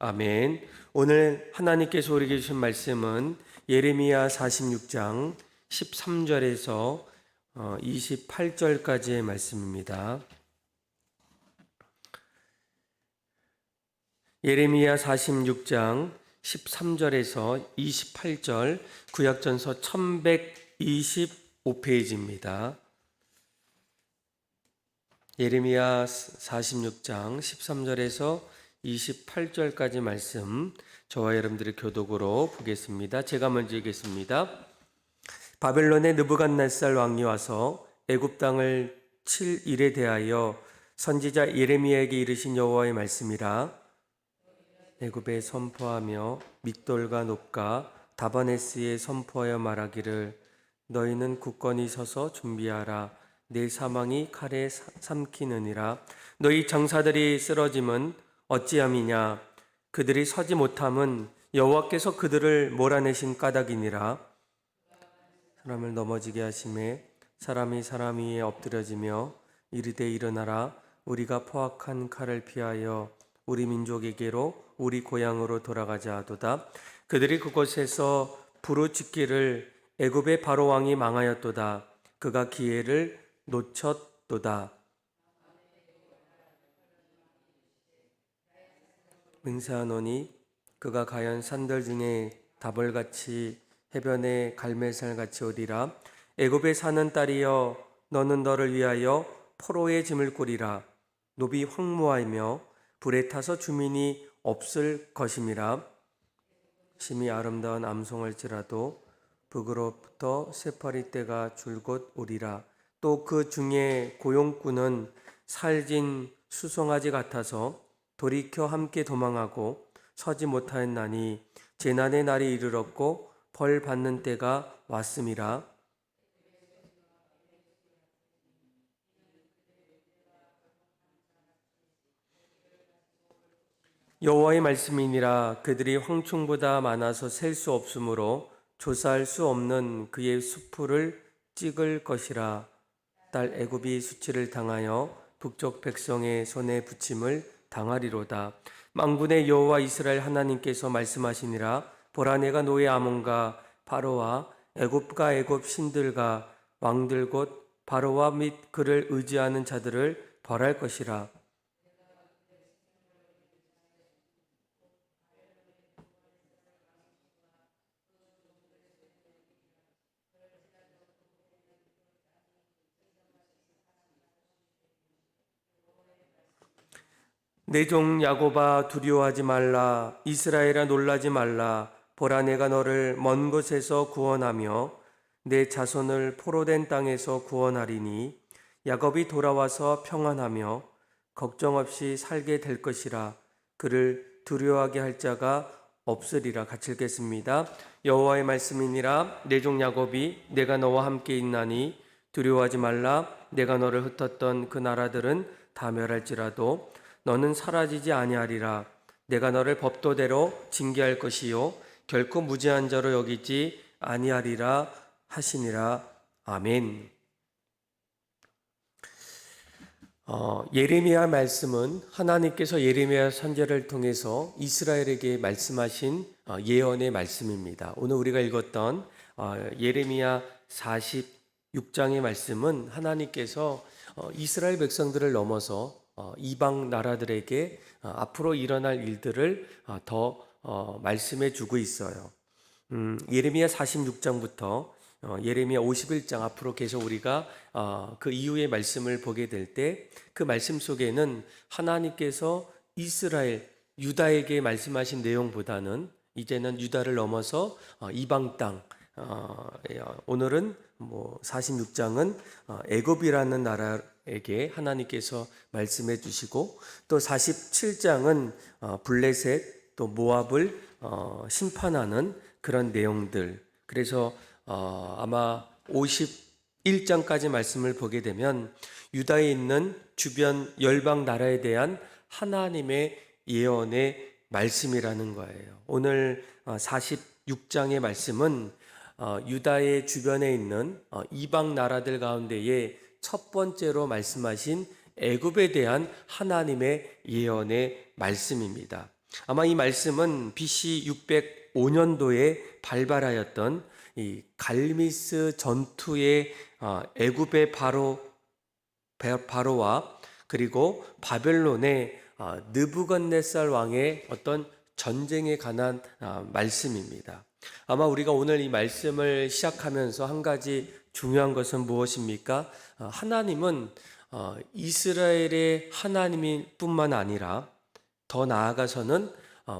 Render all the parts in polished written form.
아멘. 오늘 하나님께서 우리에게 주신 말씀은 예레미야 46장 13절에서 28절까지의 말씀입니다. 예레미야 46장 13절에서 28절, 구약전서 1125페이지입니다. 예레미야 46장 13절에서 28절까지 말씀, 저와 여러분들의 교독으로 보겠습니다. 제가 먼저 읽겠습니다. 바벨론의 느부갓네살 왕이 와서 애굽 땅을 칠 일에 대하여 선지자 예레미야에게 이르신 여호와의 말씀이라. 애굽에 선포하며 믹돌과 놉과 다바네스에 선포하여 말하기를, 너희는 굳건히 서서 준비하라. 내 사망이 칼에 삼키느니라. 너희 장사들이 쓰러짐은 어찌함이냐? 그들이 서지 못함은 여호와께서 그들을 몰아내신 까닭이니라. 사람을 넘어지게 하심에 사람이 사람 위에 엎드려지며 이르되 일어나라. 우리가 포악한 칼을 피하여 우리 민족에게로 우리 고향으로 돌아가자 하도다. 그들이 그곳에서 부르짖기를, 애굽의 바로 왕이 망하였도다. 그가 기회를 놓쳤도다. 맹세하노니 그가 과연 산들 중에 다벌같이 해변의 갈매살같이 오리라. 애굽에 사는 딸이여, 너는 너를 위하여 포로의 짐을 꾸리라. 노비 황무하며 불에 타서 주민이 없을 것임이라. 심히 아름다운 암송할지라도 북으로부터 새파리 떼가 줄곧 오리라. 또 그 중에 고용꾼은 살진 수송아지 같아서 돌이켜 함께 도망하고 서지 못하였나니 재난의 날이 이르렀고 벌 받는 때가 왔음이라. 여호와의 말씀이니라. 그들이 황충보다 많아서 셀 수 없으므로 조사할 수 없는 그의 수풀을 찍을 것이라. 딸 애굽이 수치를 당하여 북쪽 백성의 손에 붙임을 당하리로다. 만군의 여호와 이스라엘 하나님께서 말씀하시니라. 보라, 내가 노예 아몬과 바로와 애굽과 애굽 신들과 왕들 곧 바로와 및 그를 의지하는 자들을 벌할 것이라. 내 종 야곱아, 두려워하지 말라. 이스라엘아, 놀라지 말라. 보라, 내가 너를 먼 곳에서 구원하며 내 자손을 포로된 땅에서 구원하리니 야곱이 돌아와서 평안하며 걱정 없이 살게 될 것이라. 그를 두려워하게 할 자가 없으리라. 같이 읽겠습니다. 여호와의 말씀이니라. 내 종 야곱이 내가 너와 함께 있나니 두려워하지 말라. 내가 너를 흩었던 그 나라들은 다 멸할지라도 너는 사라지지 아니하리라. 내가 너를 법도대로 징계할 것이요 결코 무죄한 자로 여기지 아니하리라 하시니라. 아멘. 예레미야 말씀은 하나님께서 예레미야 선지자를 통해서 이스라엘에게 말씀하신 예언의 말씀입니다. 오늘 우리가 읽었던 예레미야 46장의 말씀은 하나님께서 이스라엘 백성들을 넘어서 이방 나라들에게 앞으로 일어날 일들을 더 말씀해 주고 있어요. 예레미야 46장부터 예레미야 51장 앞으로 계속 우리가 그 이후의 말씀을 보게 될 때 그 말씀 속에는 하나님께서 이스라엘, 유다에게 말씀하신 내용보다는 이제는 유다를 넘어서 이방 땅, 오늘은 46장은 애굽이라는 나라에게 하나님께서 말씀해 주시고, 또 47장은 블레셋 또 모압을 심판하는 그런 내용들. 그래서 아마 51장까지 말씀을 보게 되면 유다에 있는 주변 열방 나라에 대한 하나님의 예언의 말씀이라는 거예요. 오늘 46장의 말씀은 유다의 주변에 있는 이방 나라들 가운데에 첫 번째로 말씀하신 애굽에 대한 하나님의 예언의 말씀입니다. 아마 이 말씀은 BC 605년도에 발발하였던 이 갈미스 전투의 애굽의 바로와 그리고 바벨론의 느부갓네살 왕의 어떤 전쟁에 관한 말씀입니다. 아마 우리가 오늘 이 말씀을 시작하면서 한 가지 중요한 것은 무엇입니까? 하나님은 이스라엘의 하나님일 뿐만 아니라 더 나아가서는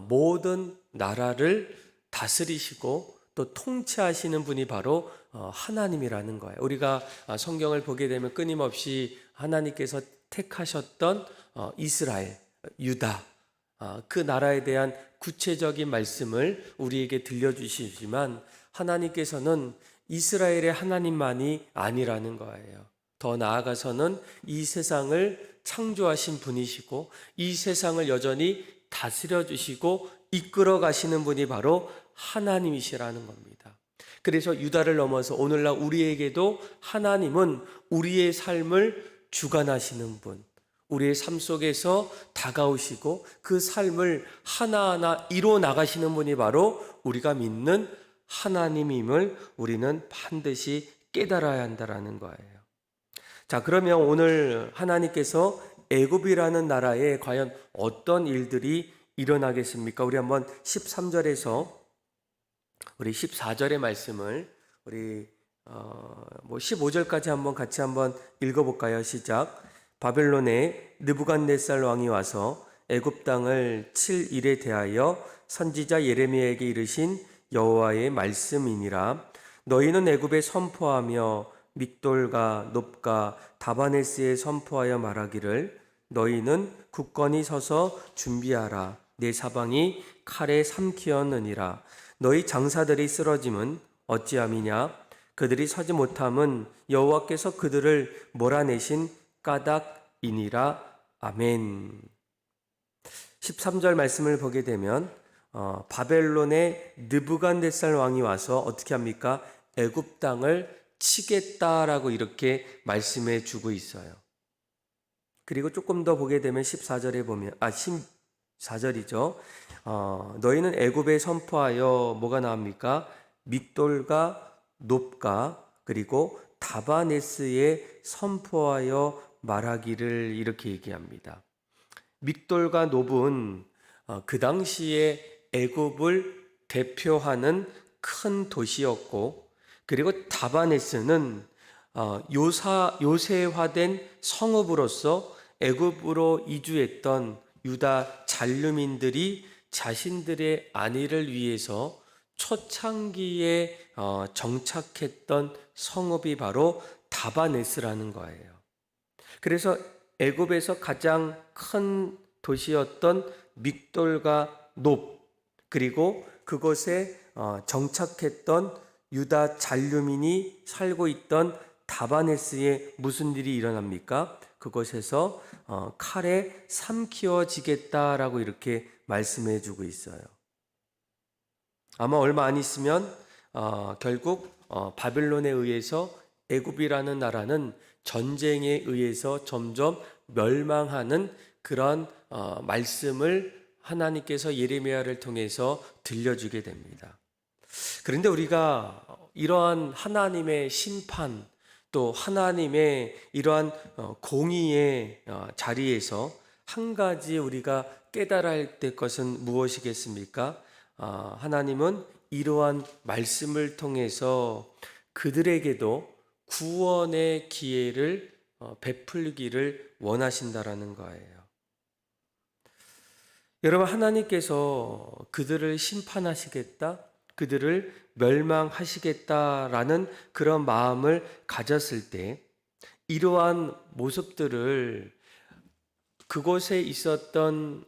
모든 나라를 다스리시고 또 통치하시는 분이 바로 하나님이라는 거예요. 우리가 성경을 보게 되면 끊임없이 하나님께서 택하셨던 이스라엘, 유다, 그 나라에 대한 구체적인 말씀을 우리에게 들려주시지만 하나님께서는 이스라엘의 하나님만이 아니라는 거예요. 더 나아가서는 이 세상을 창조하신 분이시고 이 세상을 여전히 다스려 주시고 이끌어 가시는 분이 바로 하나님이시라는 겁니다. 그래서 유다를 넘어서 오늘날 우리에게도 하나님은 우리의 삶을 주관하시는 분, 우리의 삶 속에서 다가오시고 그 삶을 하나하나 이루어 나가시는 분이 바로 우리가 믿는 하나님임을 우리는 반드시 깨달아야 한다는 거예요. 자, 그러면 오늘 하나님께서 애굽이라는 나라에 과연 어떤 일들이 일어나겠습니까? 우리 한번 13절에서 우리 14절의 말씀을 우리 15절까지 한번 같이 한번 읽어볼까요? 시작. 바벨론에 느부갓네살 왕이 와서 애굽 땅을 7일에 대하여 선지자 예레미야에게 이르신 여호와의 말씀이니라. 너희는 애굽에 선포하며 믹돌과 놉과 다바네스에 선포하여 말하기를 너희는 굳건히 서서 준비하라. 내 사방이 칼에 삼키었느니라. 너희 장사들이 쓰러짐은 어찌함이냐? 그들이 서지 못함은 여호와께서 그들을 몰아내신 까닭이니라. 아멘. 13절 말씀을 보게 되면 바벨론의 느부갓네살 왕이 와서 어떻게 합니까? 애굽 땅을 치겠다라고 이렇게 말씀해 주고 있어요. 그리고 조금 더 보게 되면 14절에 보면 14절이죠. 너희는 애굽에 선포하여 뭐가 나옵니까? 믹돌과 놉과 그리고 다바네스에 선포하여 말하기를 이렇게 얘기합니다. 믹돌과 놉은 그 당시에 애굽을 대표하는 큰 도시였고 그리고 다바네스는 요새화된 성읍으로서 애굽으로 이주했던 유다 잔류민들이 자신들의 안위를 위해서 초창기에 정착했던 성읍이 바로 다바네스라는 거예요. 그래서 애굽에서 가장 큰 도시였던 믹돌과 놉 그리고 그곳에 정착했던 유다 잔류민이 살고 있던 다바네스에 무슨 일이 일어납니까? 그곳에서 칼에 삼키어지겠다라고 이렇게 말씀해 주고 있어요. 아마 얼마 안 있으면 결국 바벨론에 의해서 애굽이라는 나라는 전쟁에 의해서 점점 멸망하는 그런 말씀을 하나님께서 예레미야를 통해서 들려주게 됩니다. 그런데 우리가 이러한 하나님의 심판 또 하나님의 이러한 공의의 자리에서 한 가지 우리가 깨달아야 될 것은 무엇이겠습니까? 하나님은 이러한 말씀을 통해서 그들에게도 구원의 기회를 베풀기를 원하신다라는 거예요. 여러분, 하나님께서 그들을 심판하시겠다, 그들을 멸망하시겠다라는 그런 마음을 가졌을 때 이러한 모습들을 그곳에 있었던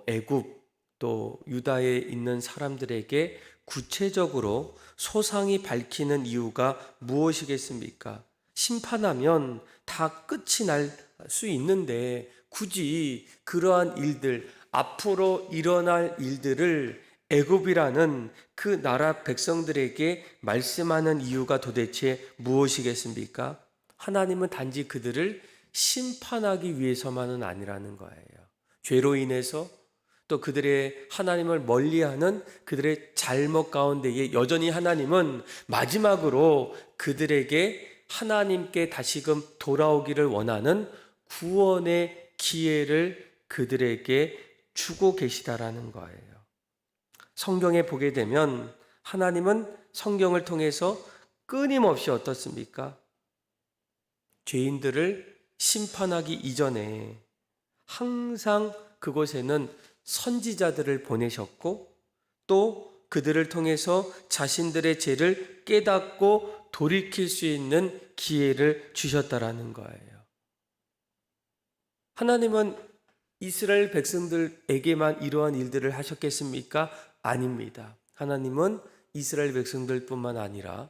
애굽 또 유다에 있는 사람들에게 구체적으로 소상히 밝히는 이유가 무엇이겠습니까? 심판하면 다 끝이 날 수 있는데 굳이 그러한 일들, 앞으로 일어날 일들을 애굽이라는 그 나라 백성들에게 말씀하는 이유가 도대체 무엇이겠습니까? 하나님은 단지 그들을 심판하기 위해서만은 아니라는 거예요. 죄로 인해서 또 그들의 하나님을 멀리하는 그들의 잘못 가운데에 여전히 하나님은 마지막으로 그들에게 하나님께 다시금 돌아오기를 원하는 구원의 기회를 그들에게 주고 계시다라는 거예요. 성경에 보게 되면 하나님은 성경을 통해서 끊임없이 어떻습니까? 죄인들을 심판하기 이전에 항상 그곳에는 선지자들을 보내셨고 또 그들을 통해서 자신들의 죄를 깨닫고 돌이킬 수 있는 기회를 주셨다라는 거예요. 하나님은 이스라엘 백성들에게만 이러한 일들을 하셨겠습니까? 아닙니다. 하나님은 이스라엘 백성들뿐만 아니라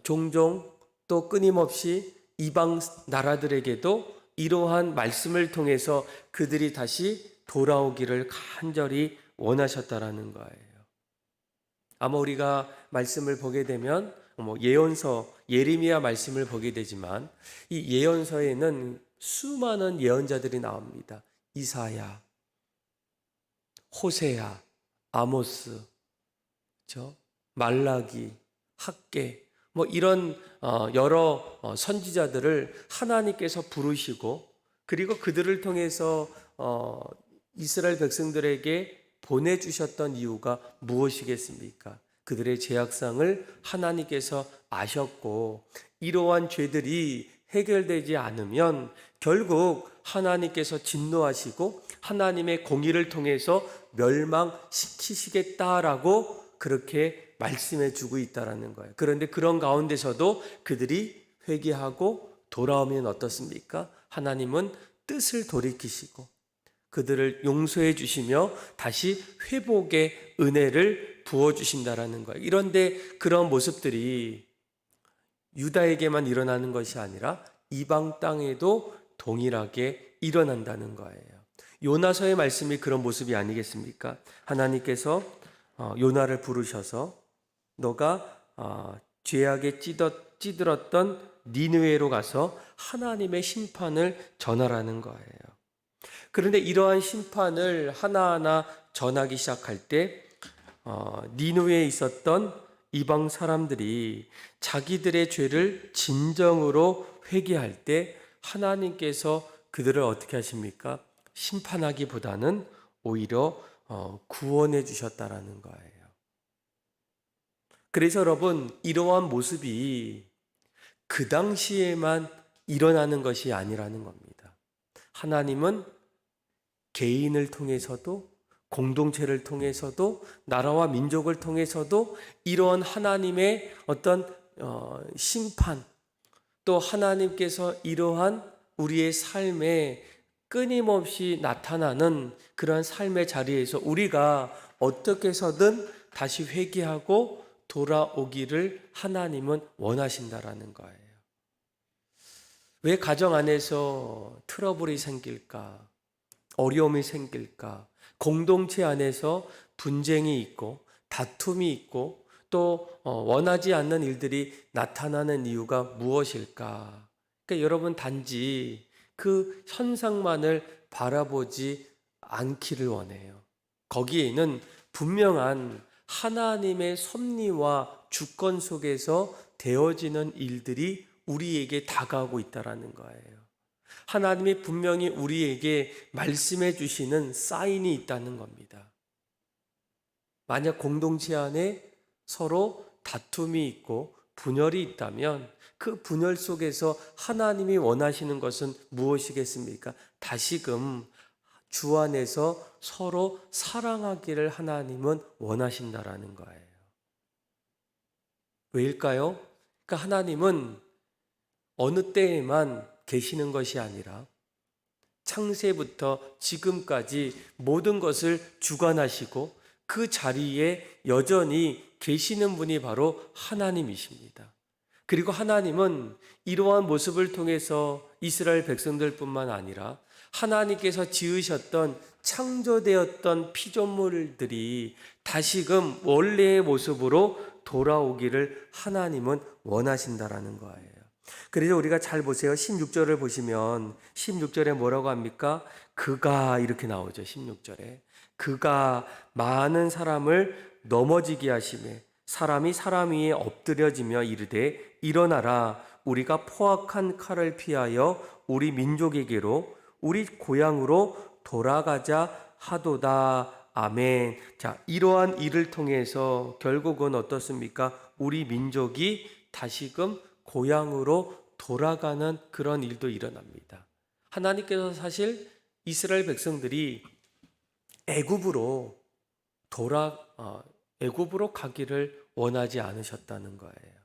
종종 또 끊임없이 이방 나라들에게도 이러한 말씀을 통해서 그들이 다시 돌아오기를 간절히 원하셨다라는 거예요. 아마 우리가 말씀을 보게 되면 예언서 예레미야 말씀을 보게 되지만 이 예언서에는 수많은 예언자들이 나옵니다. 이사야, 호세야, 아모스, 말라기, 학개 이런 여러 선지자들을 하나님께서 부르시고 그리고 그들을 통해서 이스라엘 백성들에게 보내주셨던 이유가 무엇이겠습니까? 그들의 죄악상을 하나님께서 아셨고 이러한 죄들이 해결되지 않으면 결국 하나님께서 진노하시고 하나님의 공의를 통해서 멸망시키시겠다라고 그렇게 말씀해 주고 있다라는 거예요. 그런데 그런 가운데서도 그들이 회개하고 돌아오면 어떻습니까? 하나님은 뜻을 돌이키시고 그들을 용서해 주시며 다시 회복의 은혜를 부어주신다라는 거예요. 이런데 그런 모습들이 유다에게만 일어나는 것이 아니라 이방 땅에도 동일하게 일어난다는 거예요. 요나서의 말씀이 그런 모습이 아니겠습니까? 하나님께서 요나를 부르셔서 너가 죄악에 찌들었던 니느웨로 가서 하나님의 심판을 전하라는 거예요. 그런데 이러한 심판을 하나하나 전하기 시작할 때 니느웨에 있었던 이방 사람들이 자기들의 죄를 진정으로 회개할 때 하나님께서 그들을 어떻게 하십니까? 심판하기보다는 오히려 구원해 주셨다라는 거예요. 그래서 여러분 이러한 모습이 그 당시에만 일어나는 것이 아니라는 겁니다. 하나님은 개인을 통해서도 공동체를 통해서도 나라와 민족을 통해서도 이러한 하나님의 어떤 심판 또 하나님께서 이러한 우리의 삶에 끊임없이 나타나는 그러한 삶의 자리에서 우리가 어떻게 해서든 다시 회개하고 돌아오기를 하나님은 원하신다라는 거예요. 왜 가정 안에서 트러블이 생길까? 어려움이 생길까? 공동체 안에서 분쟁이 있고 다툼이 있고 또 원하지 않는 일들이 나타나는 이유가 무엇일까? 그러니까 여러분 단지 그 현상만을 바라보지 않기를 원해요. 거기에는 분명한 하나님의 섭리와 주권 속에서 되어지는 일들이 우리에게 다가오고 있다는 거예요. 하나님이 분명히 우리에게 말씀해 주시는 사인이 있다는 겁니다. 만약 공동체 안에 서로 다툼이 있고 분열이 있다면 그 분열 속에서 하나님이 원하시는 것은 무엇이겠습니까? 다시금 주 안에서 서로 사랑하기를 하나님은 원하신다라는 거예요. 왜일까요? 그러니까 하나님은 어느 때에만 계시는 것이 아니라 창세부터 지금까지 모든 것을 주관하시고 그 자리에 여전히 계시는 분이 바로 하나님이십니다. 그리고 하나님은 이러한 모습을 통해서 이스라엘 백성들뿐만 아니라 하나님께서 지으셨던 창조되었던 피조물들이 다시금 원래의 모습으로 돌아오기를 하나님은 원하신다라는 거예요. 그래서 우리가 잘 보세요. 16절을 보시면 16절에 뭐라고 합니까? 그가 이렇게 나오죠. 16절에 그가 많은 사람을 넘어지게 하시매 사람이 사람 위에 엎드려지며 이르되 일어나라 우리가 포악한 칼을 피하여 우리 민족에게로 우리 고향으로 돌아가자 하도다. 아멘. 자, 이러한 일을 통해서 결국은 어떻습니까? 우리 민족이 다시금 고향으로 돌아가는 그런 일도 일어납니다. 하나님께서 사실 이스라엘 백성들이 애굽으로 애굽으로 가기를 원하지 않으셨다는 거예요.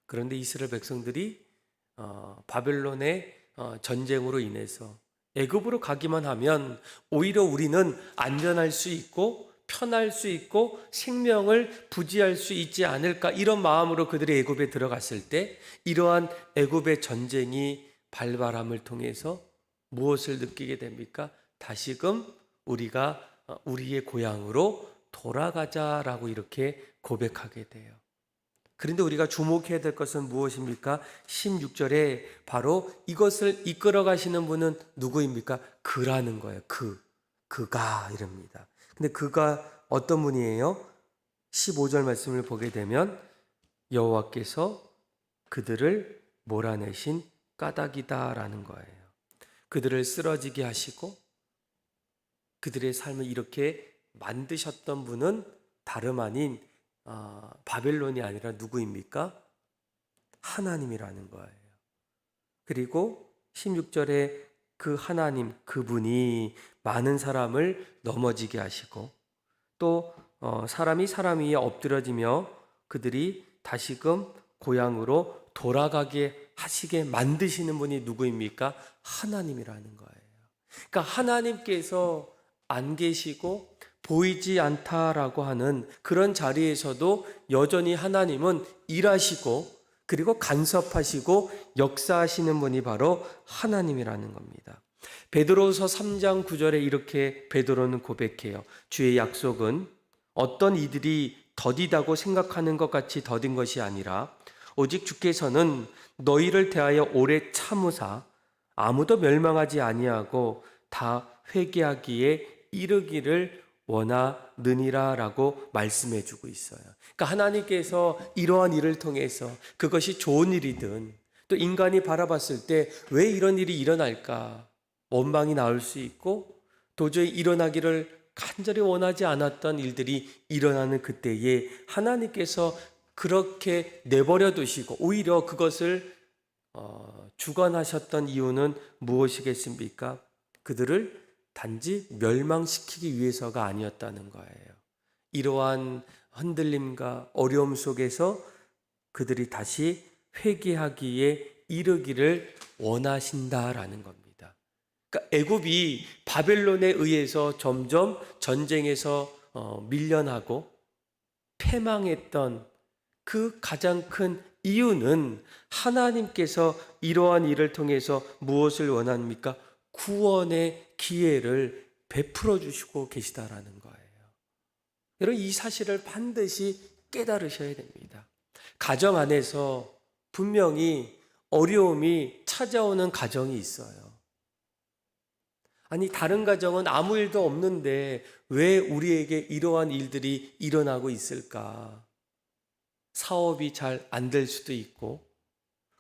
그런데 이스라엘 백성들이 바벨론의 전쟁으로 인해서 애굽으로 가기만 하면 오히려 우리는 안전할 수 있고 편할 수 있고 생명을 부지할 수 있지 않을까, 이런 마음으로 그들이 애굽에 들어갔을 때 이러한 애굽의 전쟁이 발발함을 통해서 무엇을 느끼게 됩니까? 다시금 우리가 우리의 고향으로 돌아가자라고 이렇게 고백하게 돼요. 그런데 우리가 주목해야 될 것은 무엇입니까? 16절에 바로 이것을 이끌어 가시는 분은 누구입니까? 그라는 거예요. 그가 이럽니다. 근데 그가 어떤 분이에요? 15절 말씀을 보게 되면 여호와께서 그들을 몰아내신 까닭이다라는 거예요. 그들을 쓰러지게 하시고 그들의 삶을 이렇게 만드셨던 분은 다름 아닌 바벨론이 아니라 누구입니까? 하나님이라는 거예요. 그리고 16절에 그 하나님, 그분이 많은 사람을 넘어지게 하시고 또 사람이 사람 위에 엎드려지며 그들이 다시금 고향으로 돌아가게 하시게 만드시는 분이 누구입니까? 하나님이라는 거예요. 그러니까 하나님께서 안 계시고 보이지 않다라고 하는 그런 자리에서도 여전히 하나님은 일하시고 그리고 간섭하시고 역사하시는 분이 바로 하나님이라는 겁니다. 베드로서 3장 9절에 이렇게 베드로는 고백해요. 주의 약속은 어떤 이들이 더디다고 생각하는 것 같이 더딘 것이 아니라 오직 주께서는 너희를 대하여 오래 참으사 아무도 멸망하지 아니하고 다 회개하기에 이르기를 원하느니라라고 말씀해 주고 있어요. 그러니까 하나님께서 이러한 일을 통해서 그것이 좋은 일이든 또 인간이 바라봤을 때 왜 이런 일이 일어날까 원망이 나올 수 있고 도저히 일어나기를 간절히 원하지 않았던 일들이 일어나는 그때에 하나님께서 그렇게 내버려 두시고 오히려 그것을 주관하셨던 이유는 무엇이겠습니까? 그들을 단지 멸망시키기 위해서가 아니었다는 거예요. 이러한 흔들림과 어려움 속에서 그들이 다시 회개하기에 이르기를 원하신다라는 겁니다. 그러니까 애굽이 바벨론에 의해서 점점 전쟁에서 밀려나고 패망했던 그 가장 큰 이유는 하나님께서 이러한 일을 통해서 무엇을 원합니까? 구원의 기회를 베풀어 주시고 계시다라는 거예요. 여러분, 이 사실을 반드시 깨달으셔야 됩니다. 가정 안에서 분명히 어려움이 찾아오는 가정이 있어요. 아니, 다른 가정은 아무 일도 없는데 왜 우리에게 이러한 일들이 일어나고 있을까? 사업이 잘 안 될 수도 있고,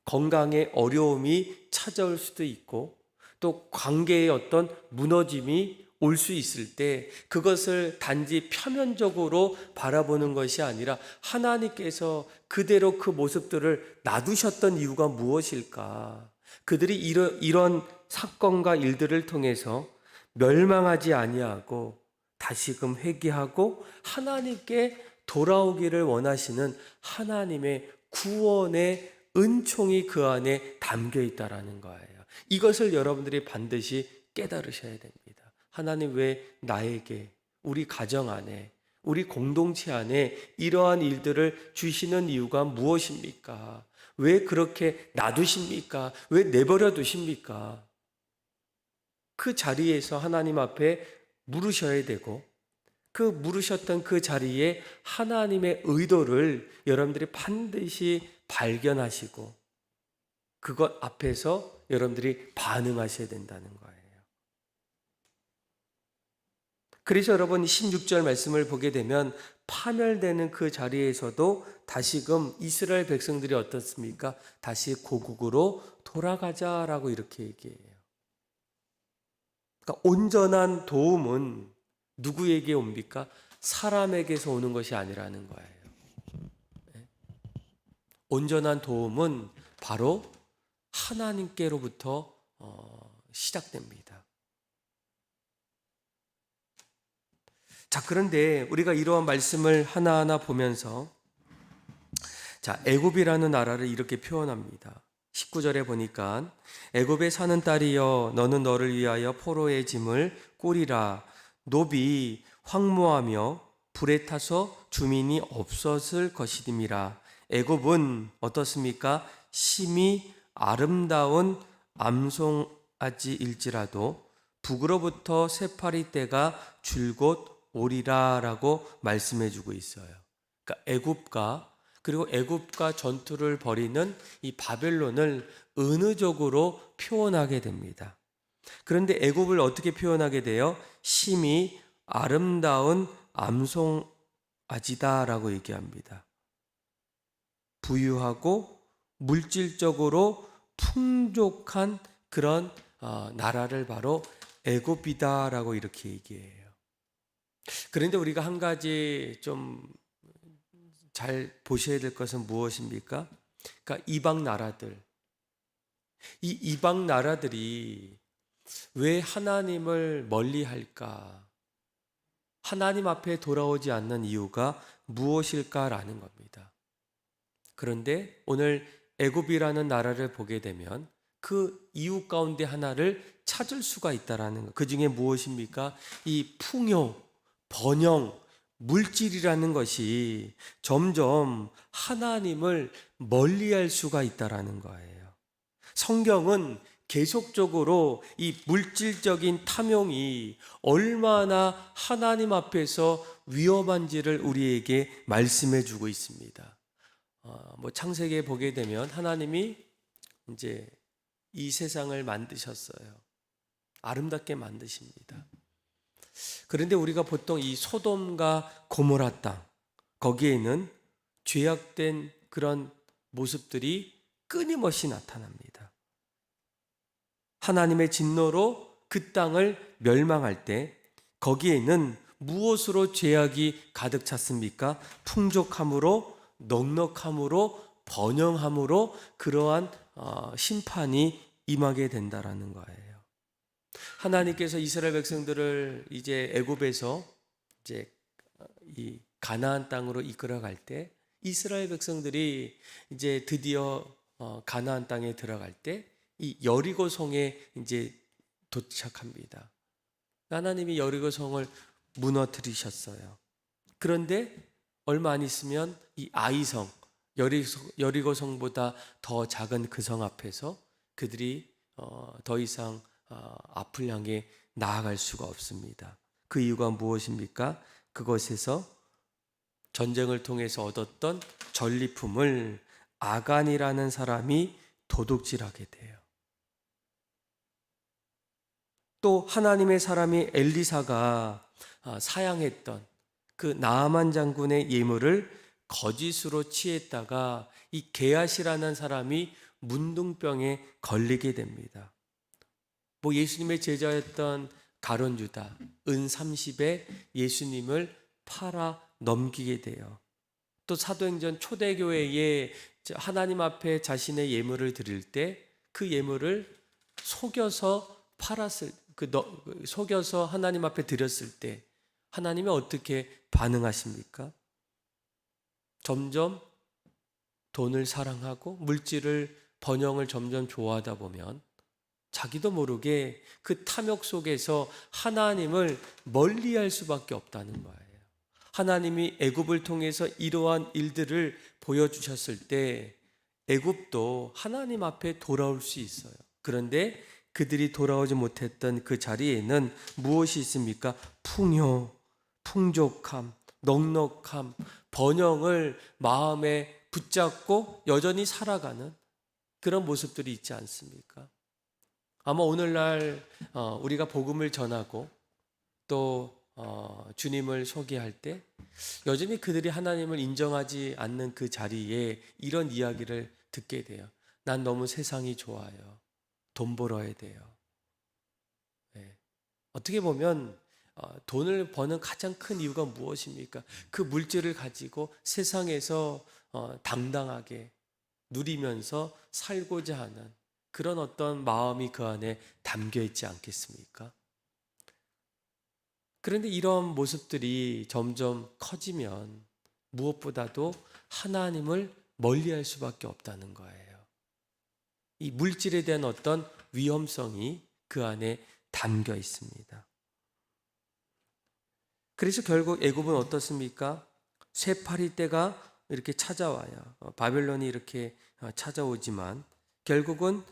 건강에 어려움이 찾아올 수도 있고, 또 관계의 어떤 무너짐이 올 수 있을 때 그것을 단지 표면적으로 바라보는 것이 아니라 하나님께서 그대로 그 모습들을 놔두셨던 이유가 무엇일까? 그들이 이런 사건과 일들을 통해서 멸망하지 아니하고 다시금 회개하고 하나님께 돌아오기를 원하시는 하나님의 구원의 은총이 그 안에 담겨 있다라는 거예요. 이것을 여러분들이 반드시 깨달으셔야 됩니다. 하나님 왜 나에게, 우리 가정 안에, 우리 공동체 안에 이러한 일들을 주시는 이유가 무엇입니까? 왜 그렇게 놔두십니까? 왜 내버려 두십니까? 그 자리에서 하나님 앞에 물으셔야 되고 그 물으셨던 그 자리에 하나님의 의도를 여러분들이 반드시 발견하시고 그것 앞에서 여러분들이 반응하셔야 된다는 거예요. 그래서 여러분 16절 말씀을 보게 되면 파멸되는 그 자리에서도 다시금 이스라엘 백성들이 어떻습니까? 다시 고국으로 돌아가자라고 이렇게 얘기해요. 그러니까 온전한 도움은 누구에게 옵니까? 사람에게서 오는 것이 아니라는 거예요. 온전한 도움은 바로 하나님께로부터 시작됩니다. 자, 그런데 우리가 이러한 말씀을 하나하나 보면서 자, 애굽이라는 나라를 이렇게 표현합니다. 19절에 보니까 애굽에 사는 딸이여 너는 너를 위하여 포로의 짐을 꾸리라. 노비 황무하며 불에 타서 주민이 없었을 것이니라. 애굽은 어떻습니까? 심히 아름다운 암송아지일지라도 북으로부터 새파리 떼가 줄곧 오리라라고 말씀해 주고 있어요. 그러니까 애굽과 전투를 벌이는 이 바벨론을 은유적으로 표현하게 됩니다. 그런데 애굽을 어떻게 표현하게 돼요? 심히 아름다운 암송아지다라고 얘기합니다. 부유하고 물질적으로 풍족한 그런 나라를 바로 애굽이다라고 이렇게 얘기해요. 그런데 우리가 한 가지 좀 잘 보셔야 될 것은 무엇입니까? 그러니까 이 이방 나라들이 왜 하나님을 멀리 할까? 하나님 앞에 돌아오지 않는 이유가 무엇일까라는 겁니다. 그런데 오늘 애굽이라는 나라를 보게 되면 그 이유 가운데 하나를 찾을 수가 있다라는 것. 그 중에 무엇입니까? 이 풍요, 번영, 물질이라는 것이 점점 하나님을 멀리할 수가 있다라는 거예요. 성경은 계속적으로 이 물질적인 탐욕이 얼마나 하나님 앞에서 위험한지를 우리에게 말씀해 주고 있습니다. 창세기에 보게 되면 하나님이 이제 이 세상을 만드셨어요. 아름답게 만드십니다. 그런데 우리가 보통 이 소돔과 고모라 땅, 거기에는 죄악된 그런 모습들이 끊임없이 나타납니다. 하나님의 진노로 그 땅을 멸망할 때 거기에는 무엇으로 죄악이 가득 찼습니까? 풍족함으로, 넉넉함으로, 번영함으로 그러한 심판이 임하게 된다라는 거예요. 하나님께서 이스라엘 백성들을 이제 애굽에서 이제 이 가나안 땅으로 이끌어갈 때 이스라엘 백성들이 이제 드디어 가나안 땅에 들어갈 때 이 여리고 성에 이제 도착합니다. 하나님이 여리고 성을 무너뜨리셨어요. 그런데 얼마 안 있으면 이 아이성, 여리고 성보다 더 작은 그 성 앞에서 그들이 더 이상 앞을 향해 나아갈 수가 없습니다. 그 이유가 무엇입니까? 그것에서 전쟁을 통해서 얻었던 전리품을 아간이라는 사람이 도둑질하게 돼요. 또 하나님의 사람이 엘리사가 사양했던 그 나아만 장군의 예물을 거짓으로 취했다가 이 게하시라는 사람이 문둥병에 걸리게 됩니다. 예수님의 제자였던 가룟 유다 은 30에 예수님을 팔아 넘기게 돼요. 또 사도행전 초대교회에 하나님 앞에 자신의 예물을 드릴 때 그 예물을 속여서 속여서 하나님 앞에 드렸을 때 하나님이 어떻게 반응하십니까? 점점 돈을 사랑하고 물질을 번영을 점점 좋아하다 보면 자기도 모르게 그 탐욕 속에서 하나님을 멀리할 수밖에 없다는 거예요. 하나님이 애굽을 통해서 이러한 일들을 보여주셨을 때 애굽도 하나님 앞에 돌아올 수 있어요. 그런데 그들이 돌아오지 못했던 그 자리에는 무엇이 있습니까? 풍요, 풍족함, 넉넉함, 번영을 마음에 붙잡고 여전히 살아가는 그런 모습들이 있지 않습니까? 아마 오늘날 우리가 복음을 전하고 또 주님을 소개할 때 여전히 그들이 하나님을 인정하지 않는 그 자리에 이런 이야기를 듣게 돼요. 난 너무 세상이 좋아요. 돈 벌어야 돼요. 네. 어떻게 보면 돈을 버는 가장 큰 이유가 무엇입니까? 그 물질을 가지고 세상에서 당당하게 누리면서 살고자 하는 그런 어떤 마음이 그 안에 담겨 있지 않겠습니까? 그런데 이런 모습들이 점점 커지면 무엇보다도 하나님을 멀리할 수밖에 없다는 거예요. 이 물질에 대한 어떤 위험성이 그 안에 담겨 있습니다. 그래서 결국 애굽은 어떻습니까? 쇠파리 때가 이렇게 찾아와요. 바벨론이 이렇게 찾아오지만 결국은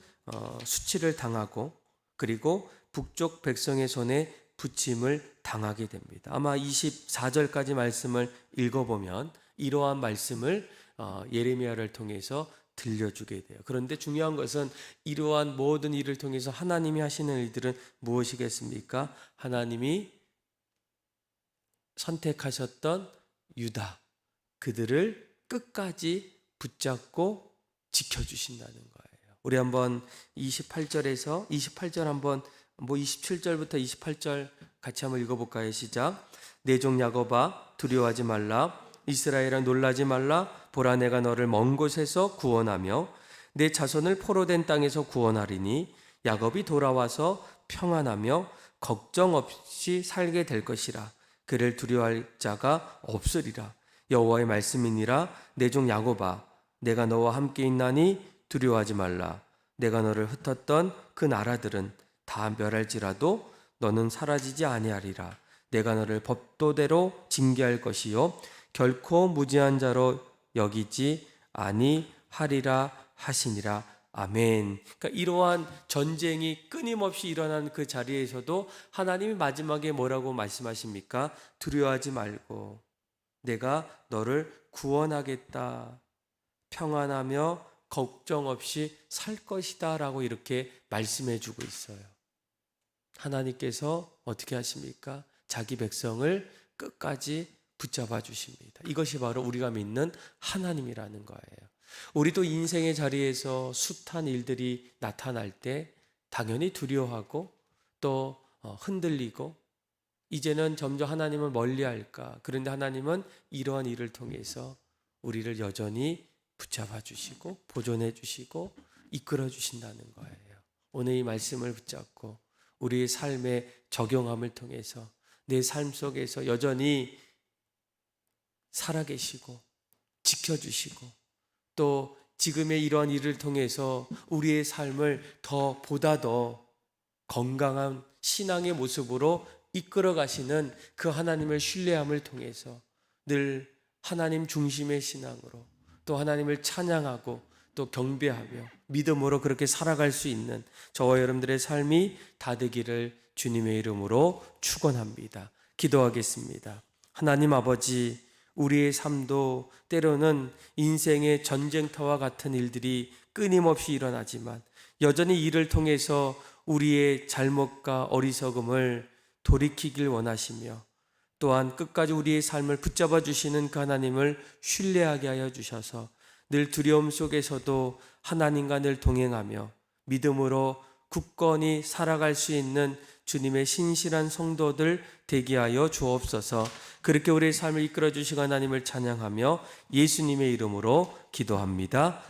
수치를 당하고 그리고 북쪽 백성의 손에 부침을 당하게 됩니다. 아마 24절까지 말씀을 읽어보면 이러한 말씀을 예레미야를 통해서 들려주게 돼요. 그런데 중요한 것은 이러한 모든 일을 통해서 하나님이 하시는 일들은 무엇이겠습니까? 하나님이 선택하셨던 유다, 그들을 끝까지 붙잡고 지켜주신다는 거예요. 우리 한번 28절 한번 27절부터 28절 같이 한번 읽어볼까요? 시작. 내 종 야곱아 두려워하지 말라. 이스라엘아 놀라지 말라. 보라 내가 너를 먼 곳에서 구원하며 내 자손을 포로된 땅에서 구원하리니 야곱이 돌아와서 평안하며 걱정 없이 살게 될 것이라. 그를 두려워할 자가 없으리라. 여호와의 말씀이니라. 내 종 야곱아 내가 너와 함께 있나니 두려워하지 말라. 내가 너를 흩었던 그 나라들은 다 멸할지라도 너는 사라지지 아니하리라. 내가 너를 법도대로 징계할 것이요 결코 무지한 자로 여기지 아니하리라 하시니라. 아멘. 그러니까 이러한 전쟁이 끊임없이 일어난 그 자리에서도 하나님이 마지막에 뭐라고 말씀하십니까? 두려워하지 말고 내가 너를 구원하겠다. 평안하며 걱정 없이 살 것이다 라고 이렇게 말씀해 주고 있어요. 하나님께서 어떻게 하십니까? 자기 백성을 끝까지 붙잡아 주십니다. 이것이 바로 우리가 믿는 하나님이라는 거예요. 우리도 인생의 자리에서 숱한 일들이 나타날 때 당연히 두려워하고 또 흔들리고 이제는 점점 하나님을 멀리할까. 그런데 하나님은 이러한 일을 통해서 우리를 여전히 붙잡아 주시고 보존해 주시고 이끌어 주신다는 거예요. 오늘 이 말씀을 붙잡고 우리의 삶에 적용함을 통해서 내 삶 속에서 여전히 살아계시고 지켜주시고 또 지금의 이러한 일을 통해서 우리의 삶을 보다 더 건강한 신앙의 모습으로 이끌어 가시는 그 하나님을 신뢰함을 통해서 늘 하나님 중심의 신앙으로 또 하나님을 찬양하고 또 경배하며 믿음으로 그렇게 살아갈 수 있는 저와 여러분들의 삶이 다 되기를 주님의 이름으로 축원합니다. 기도하겠습니다. 하나님 아버지, 우리의 삶도 때로는 인생의 전쟁터와 같은 일들이 끊임없이 일어나지만 여전히 이를 통해서 우리의 잘못과 어리석음을 돌이키길 원하시며 또한 끝까지 우리의 삶을 붙잡아 주시는 그 하나님을 신뢰하게 하여 주셔서 늘 두려움 속에서도 하나님과 늘 동행하며 믿음으로 굳건히 살아갈 수 있는 주님의 신실한 성도들 되게 하여 주옵소서. 그렇게 우리의 삶을 이끌어 주시고 하나님을 찬양하며 예수님의 이름으로 기도합니다.